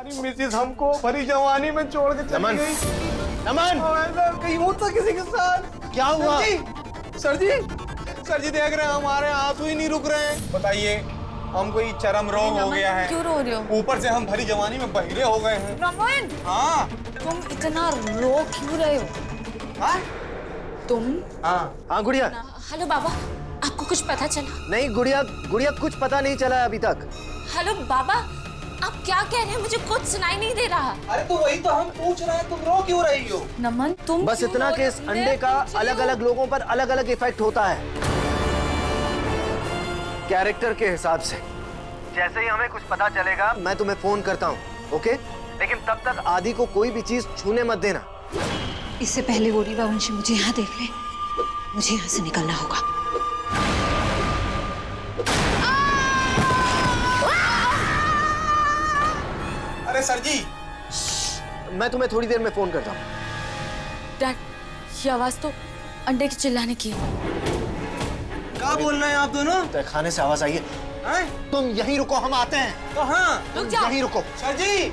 हमारी मिसेज हमको भरी जवानी में छोड़ के चली गई। नमन, कहीं होता किसी के साथ। क्या हुआ? सर जी देख रहे हैं हमारे आंसू ही नहीं रुक रहे हैं। बताइए हमको ये चरम रोग हो गया है। क्यों रो रहे हो? ऊपर से हम भरी जवानी में बहिरे हो गए हैं। नमन, हाँ तुम इतना रो क्यों रहे हो? हाँ तुम? हाँ गुड़िया। हेलो बाबा, आपको कुछ पता चला? नहीं गुड़िया, कुछ पता नहीं चला अभी तक। हेलो बाबा, आप क्या कह रहे हैं? मुझे कुछ सुनाई नहीं दे रहा। अरे तो वही तो हम पूछ रहे हैं, तुम रो क्यों रही हो? नमन तुम बस इतना कि इस अंडे का अलग अलग लोगों पर अलग अलग इफेक्ट होता है, कैरेक्टर के हिसाब से। जैसे ही हमें कुछ पता चलेगा मैं तुम्हें फोन करता हूँ, ओके? लेकिन तब तक आदि को कोई भी चीज छूने मत देना। इससे पहले वो रीवा वंशी मुझे यहाँ देख ले, मुझे यहाँ से निकलना होगा। अरे सर जी, मैं तुम्हें थोड़ी देर में फोन करता हूँ। डैड, ये आवाज तो अंडे के चिल्लाने की है। क्या बोल रहे हैं आप दोनों? तो खाने से आवाज आई है। तुम यहीं रुको, हम आते हैं। कहाँ? रुक जाओ। यहीं रुको। सर जी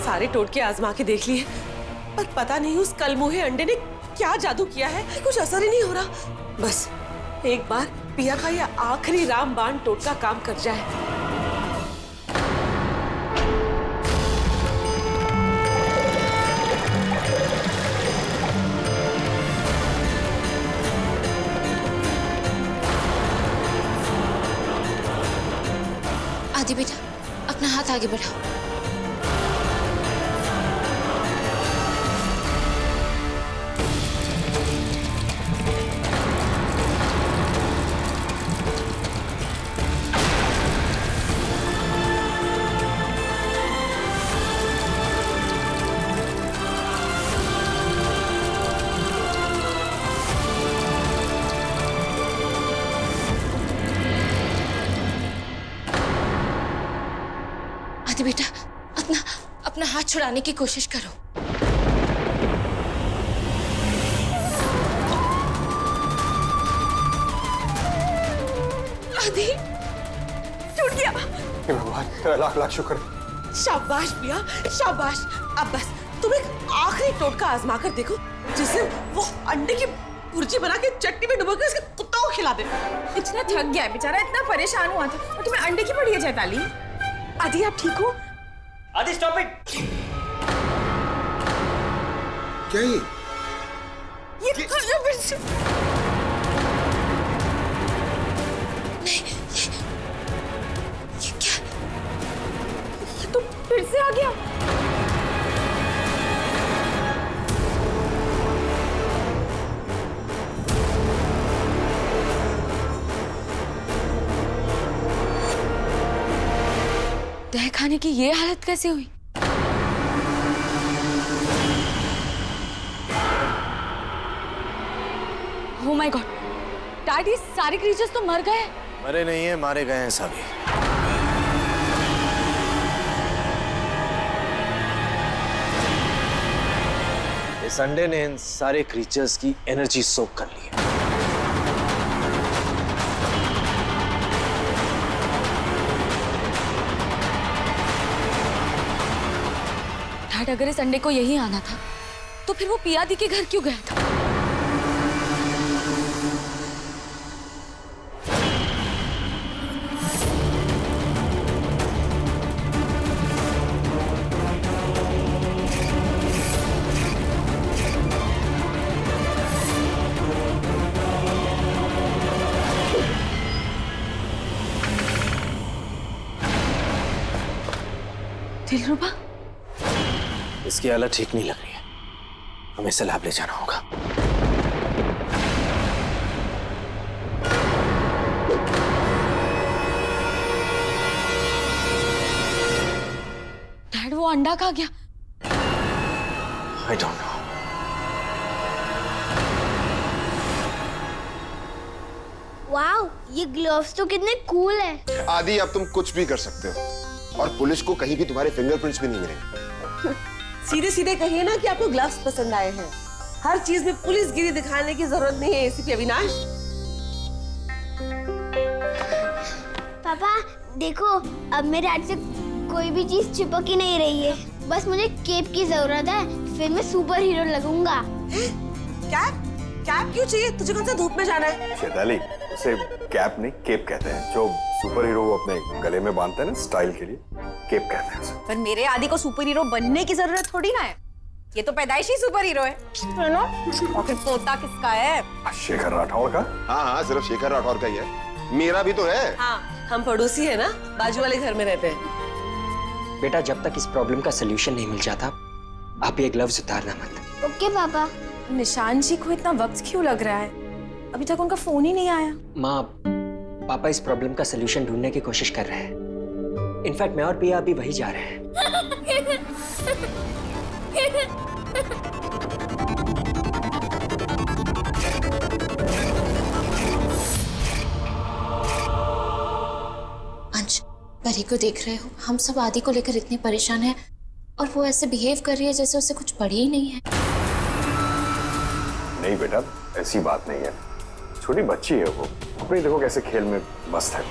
सारे टोटके आजमा के देख लिए, पर पता नहीं उस कलमुहे अंडे ने क्या जादू किया है, कुछ असर ही नहीं हो रहा। बस एक बार पिया का यह आखिरी रामबाण टोटका काम कर जाए। आदि बेटा, अपना हाथ आगे बढ़ाओ। आदि बेटा, अपना हाथ छुड़ाने की कोशिश करो। आदि, टूट गया। भगवान तेरा लाख लाख शुक्र। शाबाश पिया, शाबाश। अब बस तुम एक आखिरी टोटका आजमा कर देखो, जिससे वो अंडे की भुर्जी बना के चटनी में डुबो के उसके कुत्तों को खिला दे। इतना थक गया है बेचारा, इतना परेशान हुआ था और तुम्हें अंडे की पड़ी है चैताली। आदि आप ठीक हो? आदि स्टॉप इट! क्या ये फिर से नहीं, ये क्या? ये तो फिर से आ गया। तह खाने की ये हालत कैसे हुई? Oh my God! डैडी, सारे क्रीचर्स तो मर गए। मरे नहीं है, मारे गए हैं सभी। इस अंडे ने इन सारे क्रीचर्स की एनर्जी सोक कर ली है। डैड, अगर इस अंडे को यही आना था तो फिर वो पिया दी के घर क्यों गया था? दिलरुबा, इसकी हालत ठीक नहीं लग रही है, हमें इसे लैब ले जाना होगा। डैड, वो अंडा कहाँ गया? I don't know. वाओ, ये ग्लव्स तो कितने कूल हैं। आदि अब तुम कुछ भी कर सकते हो और पुलिस को कहीं भी तुम्हारे फिंगरप्रिंट्स भी नहीं मिलेंगे। सीधे सीधे कहिए ना कि आपको ग्लव्स पसंद आए हैं। हर चीज में पुलिसगिरी दिखाने की जरूरत नहीं है एसीपी अविनाश। पापा देखो, अब मेरे हाथ से कोई भी चीज चिपक ही नहीं रही है। बस मुझे केप की जरूरत है, फिर मैं सुपर हीरो लगूंगा। कैप? कैप क्यों चाहिए? तुझे कौन सा धूप में जाना है? शेताली, उसे कैप नहीं केप कहते हैं। जो सुपर हीरो वो अपने गले में बांधते हैं ना स्टाइल के लिए, केप कहते हैं उसे। पर मेरे आदि को सुपर हीरो बनने की जरूरत थोड़ी ना है, ये तो पैदाइशी सुपर हीरो है ना? और फिर पोता किसका है? शेखर राठौड़ का। हाँ, सिर्फ शेखर राठौड़ का ही है, मेरा भी तो है। हाँ, हम पड़ोसी है ना, बाजू वाले घर में रहते हैं। बेटा, जब तक इस प्रॉब्लम का सलूशन नहीं मिल जाता, आप ये ग्लव्स उतारना मत। ओके पापा। निशान जी को इतना वक्त क्यों लग रहा है? अभी तक उनका फोन ही नहीं आया। माँ, पापा इस प्रॉब्लम का सलूशन ढूंढने की कोशिश कर रहे हैं। इनफैक्ट मैं और पिया अभी वही जा रहे हैं। अंश, परी को देख रहे हो? हम सब आदि को लेकर इतने परेशान हैं और वो ऐसे बिहेव कर रही है जैसे उसे कुछ पड़ी ही नहीं है। नहीं बेटा, ऐसी बात नहीं है। छोटी बच्ची है वो, अपनी देखो कैसे खेल में मस्त है।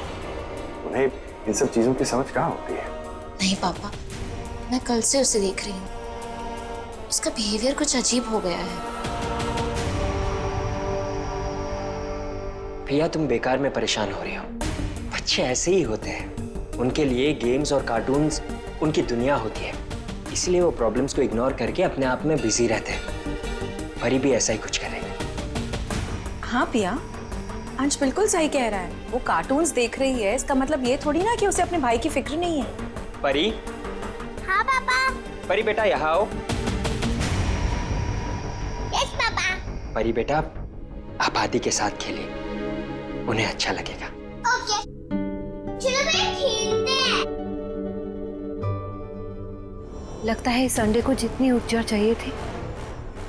उन्हें इन सब चीजों की समझ कहाँ होती है। नहीं पापा, मैं कल से उसे देख रही हूँ, उसका बिहेवियर कुछ अजीब हो गया है। भैया, तुम बेकार में परेशान हो रही हो। बच्चे ऐसे ही होते हैं, उनके लिए गेम्स और कार्टून्स उनकी दुनिया होती है, इसलिए वो प्रॉब्लम्स को इग्नोर करके अपने आप में बिजी रहते हैं। परी भी ऐसा ही कुछ करेगी। हाँ पिया, अंश बिल्कुल सही कह रहा है। वो कार्टून्स देख रही है, इसका मतलब ये थोड़ी ना कि उसे अपने भाई की फिक्र नहीं है। परी। हाँ पापा। परी बेटा, यहाँ आओ। Yes papa. परी बेटा, आप आदि के साथ खेलिए, उन्हें अच्छा लगेगा। ओके, चलो भाई खेलते हैं। लगता है इस अंडे को जितनी ऊर्जा चाहिए थी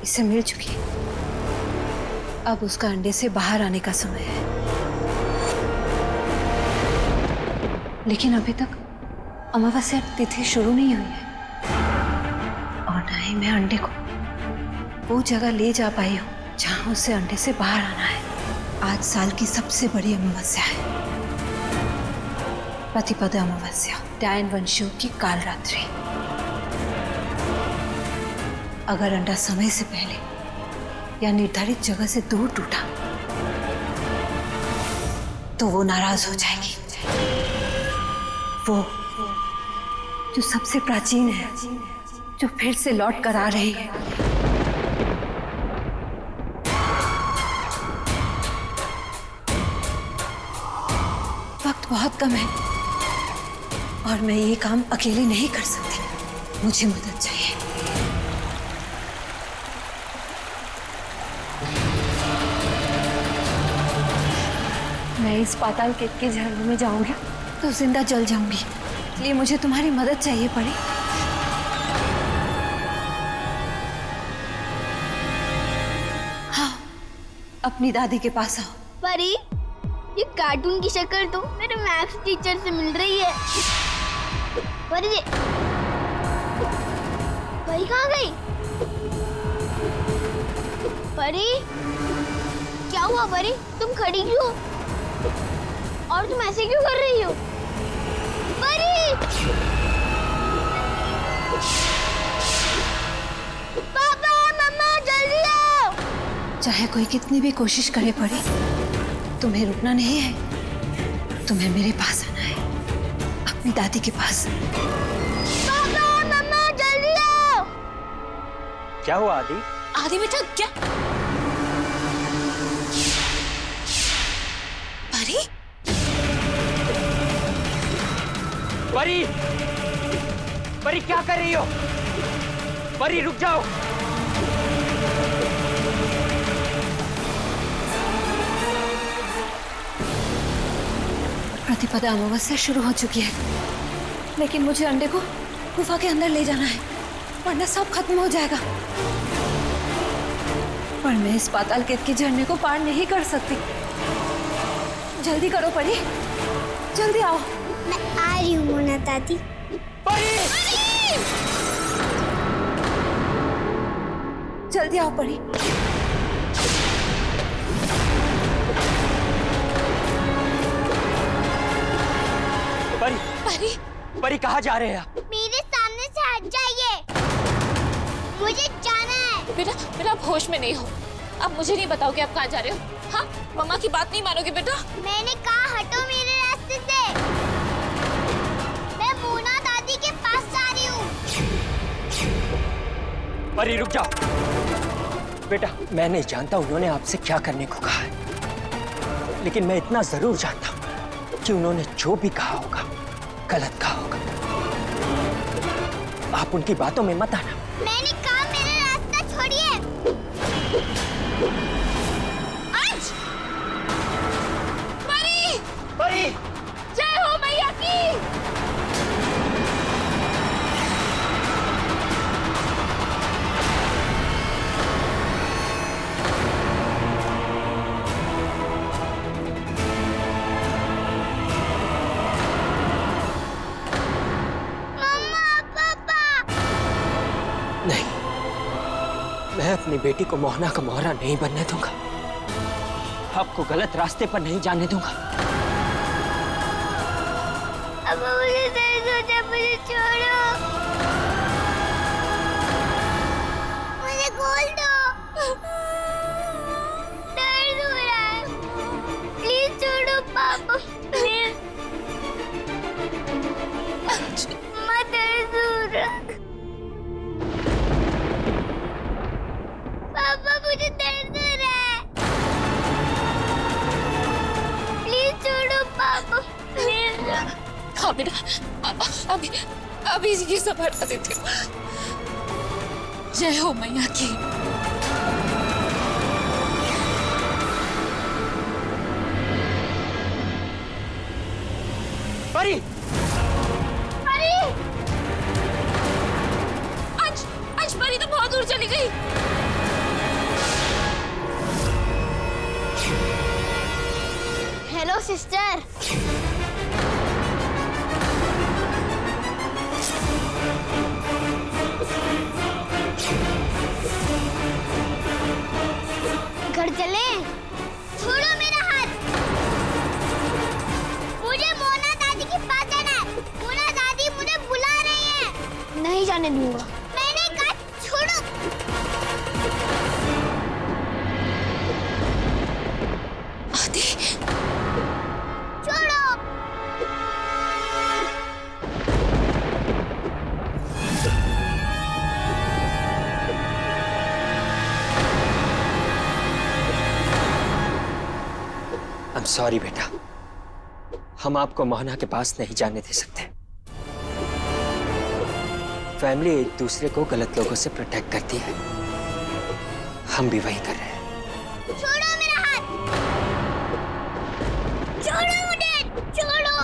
इसे मिल चुकी है। अब उसका अंडे से बाहर आने का समय है, लेकिन अभी तक अमावस्या तिथि शुरू नहीं हुई है और न ही मैं अंडे को वो जगह ले जा पाई हूँ जहां उसे अंडे से बाहर आना है। आज साल की सबसे बड़ी अमावस्या है, प्रतिपदा अमावस्या, डायन वंशियों की काल रात्रि। अगर अंडा समय से पहले या निर्धारित जगह से दूर टूटा तो वो नाराज हो जाएगी। वो जो सबसे प्राचीन है, जो फिर से लौट कर आ रही है। वक्त बहुत कम है और मैं ये काम अकेले नहीं कर सकती, मुझे मदद चाहिए। मैं इस पाताल के झरने में जाऊंगी तो जिंदा जल जाऊंगी, इसलिए मुझे तुम्हारी मदद चाहिए परी। हाँ, अपनी दादी के पास आओ। परी, ये कार्टून की शक्ल तो मेरे मैथ्स टीचर से मिल रही है। परी परी कहाँ गई? परी, क्या हुआ परी? तुम खड़ी क्यों? और तुम ऐसे क्यों कर रही हो? परी! पापा, मम्मा, जल्दी आओ! चाहे कोई कितनी भी कोशिश करे परी, तुम्हें रुकना नहीं है, तुम्हें मेरे पास आना है, अपनी दादी के पास। पापा, मम्मा, जल्दी आओ! क्या हुआ आदि? आदि बेटा, क्या? परी? परी! परी क्या कर रही हो? परी रुक जाओ। प्रतिपदा अमावस्या शुरू हो चुकी है, लेकिन मुझे अंडे को गुफा के अंदर ले जाना है, वरना सब खत्म हो जाएगा। पर मैं इस पाताल के झरने को पार नहीं कर सकती। जल्दी करो परी, जल्दी आओ। मैं आ रही हूँ मोना दादी। जल्दी आओ परी। परी परी परी कहाँ जा रहे हैं आप? मेरे सामने से हट जाइए, मुझे जाना है। बेटा बेटा आप होश में नहीं हो। अब मुझे नहीं बताओगे आप कहाँ जा रहे हो? हाँ, मम्मा की बात नहीं मानोगे बेटा? मैंने कहा हटो मेरे रास्ते से। मैं मोना दादी के पास जा रही हूँ। परी रुक जाओ। बेटा मैं नहीं जानता उन्होंने आपसे क्या करने को कहा है, लेकिन मैं इतना जरूर जानता हूँ कि उन्होंने जो भी कहा होगा गलत कहा होगा। आप उनकी बातों में मत आना। मैंने कहा मेरा रास्ता छोड़िए। परी परी जय हो मैया की। नहीं, मैं अपनी बेटी को मोहना का मोहरा नहीं बनने दूंगा। आपको गलत रास्ते पर नहीं जाने दूंगा। अब मुझे दर्द होता है, मुझे छोड़ो। मुझे खोल दो, दर्द हो रहा है। प्लीज छोड़ो पापा, प्लीज। माँ दर्द हो रहा है। पापा मुझे दर्द हो रहा है। प्लीज छोड़ो पापा, प्लीज। हाँ बेटा अभी अभी ये सब हटा देती हूँ। जय हो मैया की। परी परी आज परी तो बहुत दूर चली गई। Hello sister. घर चले? छोड़ो मेरा हाथ। मुझे मोना दादी के पास जाना है। मोना दादी मुझे बुला रही हैं। नहीं जाने दूंगा। मैंने कहा छोड़ो। आदि छोड़ो। I'm sorry बेटा, हम आपको मोहना के पास नहीं जाने दे सकते। फैमिली एक दूसरे को गलत लोगों से प्रोटेक्ट करती है, हम भी वही कर रहे हैं। छोड़ो मेरा हाथ। छोड़ो मुझे, छोड़ो।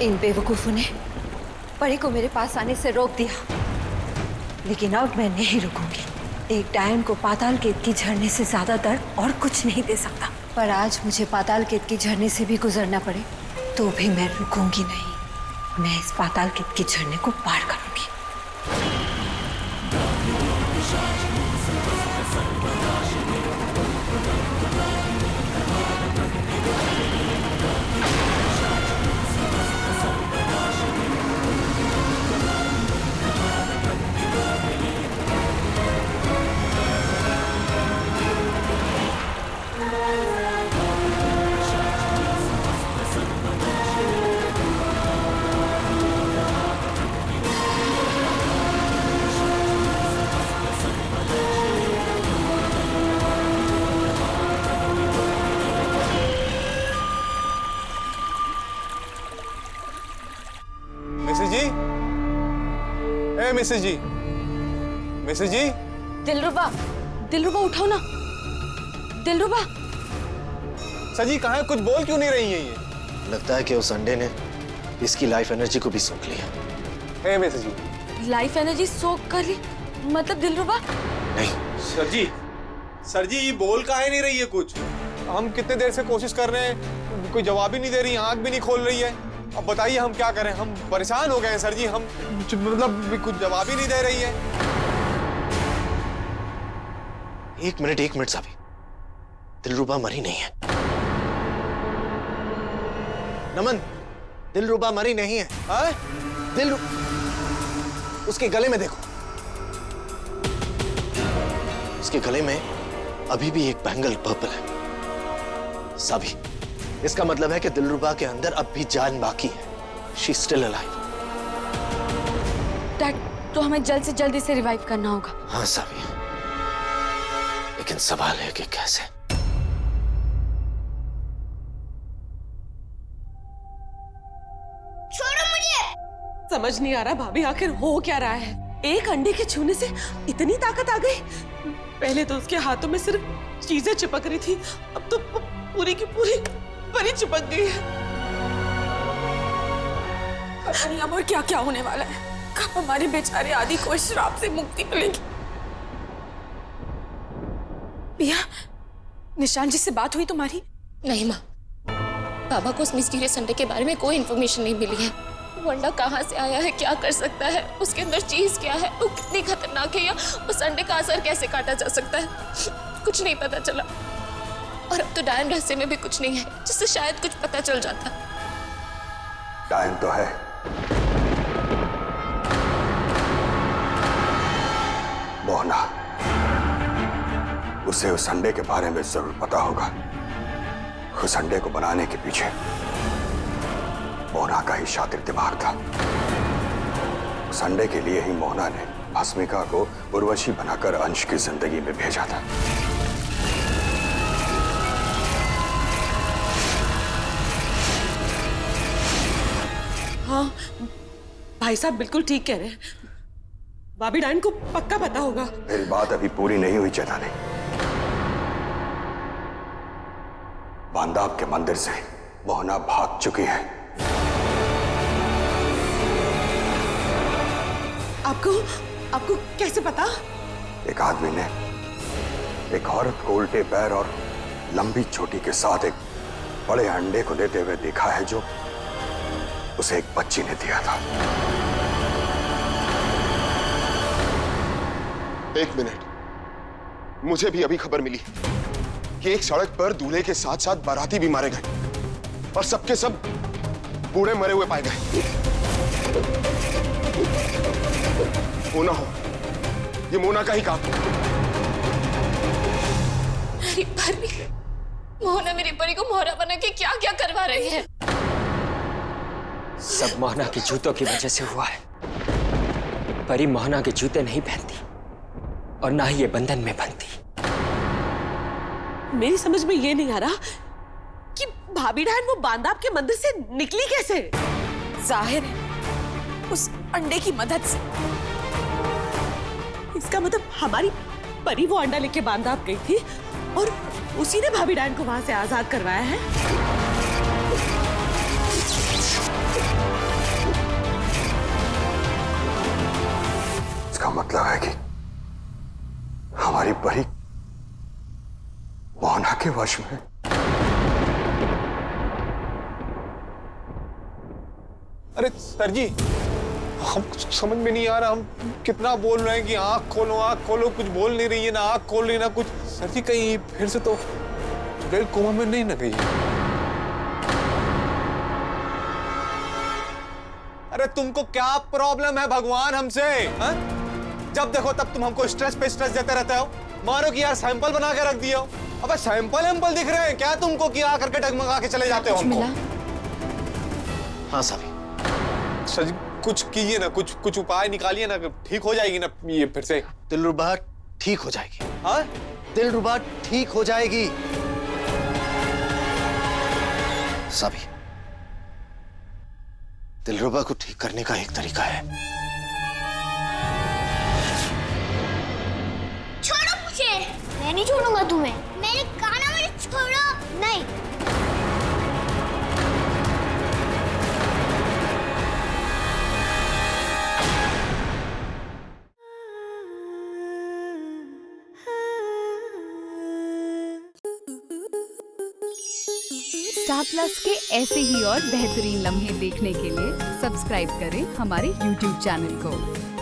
इन बेवकूफों ने परी को मेरे पास आने से रोक दिया, लेकिन अब मैं नहीं रुकूंगी। एक डायन को पाताल गेट की झरने से ज्यादा दर्द और कुछ नहीं दे सकता। पर आज मुझे पाताल गेट की झरने से भी गुजरना पड़े तो भी मैं रुकूंगी नहीं। मैं इस पाताल गेट की झरने को पार करूंगी। मिसेज जी? मिसेज जी? दिलरुबा उठाओ ना। दिलरुबा। सर जी कहाँ है? कुछ बोल क्यों नहीं रही है ये? लगता है कि उस अंडे ने इसकी लाइफ एनर्जी को भी सूख लिया। है मिसेज जी? लाइफ एनर्जी सोख कर ली? मतलब दिलरुबा? नहीं सर जी ये बोल काहे नहीं रही है कुछ? हम कितने देर से कोशिश कर रहे हैं, कोई जवाब ही नहीं दे रही, आंख भी नहीं खोल रही है। अब बताइए हम क्या करें? हम परेशान हो गए हैं सर जी, हम मतलब कुछ जवाब ही नहीं दे रही है। एक मिनट साबी, दिलरुबा मरी नहीं है। नमन, दिलरुबा मरी नहीं है। उसके गले में देखो, उसके गले में अभी भी एक बैंगल पर्पल है। साबी, इसका मतलब है कि दिलरुबा के अंदर अब भी जान बाकी है। She is still alive. Dad, तो हमें जल्द से जल्द इसे रिवाइव करना होगा। हाँ साबी, लेकिन सवाल है कि कैसे? छोड़ो मुझे। समझ नहीं आ रहा भाभी आखिर हो क्या रहा है। एक अंडे के छूने से इतनी ताकत आ गई। पहले तो उसके हाथों में सिर्फ चीजें चिपक रही थी, अब तो पूरी की पूरी परी चिपक गई है। पता नहीं अब और क्या क्या होने वाला है। कब हमारे बेचारे आदि को इस श्राप से मुक्ति मिलेगी। पिया, निशान जी से बात हुई तुम्हारी? नहीं माँ, बाबा को उस मिस्टीरियस अंडे के बारे में कोई इन्फॉर्मेशन नहीं मिली है। वो अंडा कहाँ से आया है, क्या कर सकता है, उसके अंदर चीज क्या है, वो कितनी खतरनाक है, या उस अंडे का असर कैसे काटा जा सकता है, कुछ नहीं पता चला। और अब तो डायन रहस्य में भी कुछ नहीं है जिससे शायद कुछ पता चल जाता। डायन तो है, मोहना, उसे उस अंडे के बारे में जरूर पता होगा। उस अंडे को बनाने के पीछे मोहना का ही शातिर दिमाग था। उस अंडे के लिए ही मोहना ने भस्मिका को उर्वशी बनाकर अंश की जिंदगी में भेजा था। हाँ, भाई साहब बिल्कुल ठीक कह रहे हैं। भाभी डायन को पक्का पता होगा। मेरी बात अभी पूरी नहीं हुई चेताली। बांदाब के मंदिर से मोहना भाग चुकी है। आपको कैसे पता? एक आदमी ने एक औरत को उल्टे पैर और लंबी चोटी के साथ एक बड़े अंडे को लेते हुए देखा है, जो उसे एक बच्ची ने दिया था। एक मिनट, मुझे भी अभी खबर मिली कि एक सड़क पर दूल्हे के साथ साथ बाराती भी मारे गए और सबके सब बूढ़े मरे हुए पाए गए। मोना हो, ये मोना का ही काम। मेरी परी, मोहना मेरी परी को मोहरा बना के क्या क्या करवा रही है। सब मोहना के जूतों की वजह से हुआ है। परी मोहना के जूते नहीं पहनती और ना ही ये बंधन में बंधती। मेरी समझ में ये नहीं आ रहा कि भाभी डायन वो बांदाब के मंदिर से निकली कैसे? जाहिर है उस अंडे की मदद से। इसका मतलब हमारी परी वो अंडा लेके बांदाब गई थी और उसी ने भाभी डायन को वहां से आजाद करवाया है। इसका मतलब है कि हमारी परी मोहना के वश में। अरे सर जी, हम समझ में नहीं आ रहा, हम कितना बोल रहे हैं कि आंख खोलो, कुछ बोल नहीं रही है, ना आंख खोल रही ना कुछ। सर जी कहीं फिर से तो रेल कोमा में नहीं ना गई? अरे तुमको क्या प्रॉब्लम है भगवान हमसे? हा? जब देखो तब तुम हमको स्ट्रेस पे स्ट्रेस देते रहते हो। मारो कि यार सैंपल बना के रख दिया हो। अबे सैंपल दिख रहे हैं क्या तुमको कि आ करके डगमगा के चले जाते हो हमको? हाँ साबी, सर जी कुछ कीजिए ना, कुछ उपाय निकालिए ना, ठीक हो जाएगी ना ये फिर से? दिलरुबा ठीक हो जाएगी। हाँ, दिलरुबा ठीक हो जाएगी। साबी, दिलरुबा को ठीक करने का एक तरीका है। नहीं छोड़ूंगा तुम्हें। मैंने कहा ना मुझे छोड़ो। नहीं। स्टार प्लस के ऐसे ही और बेहतरीन लम्हे देखने के लिए सब्सक्राइब करें हमारे YouTube चैनल को।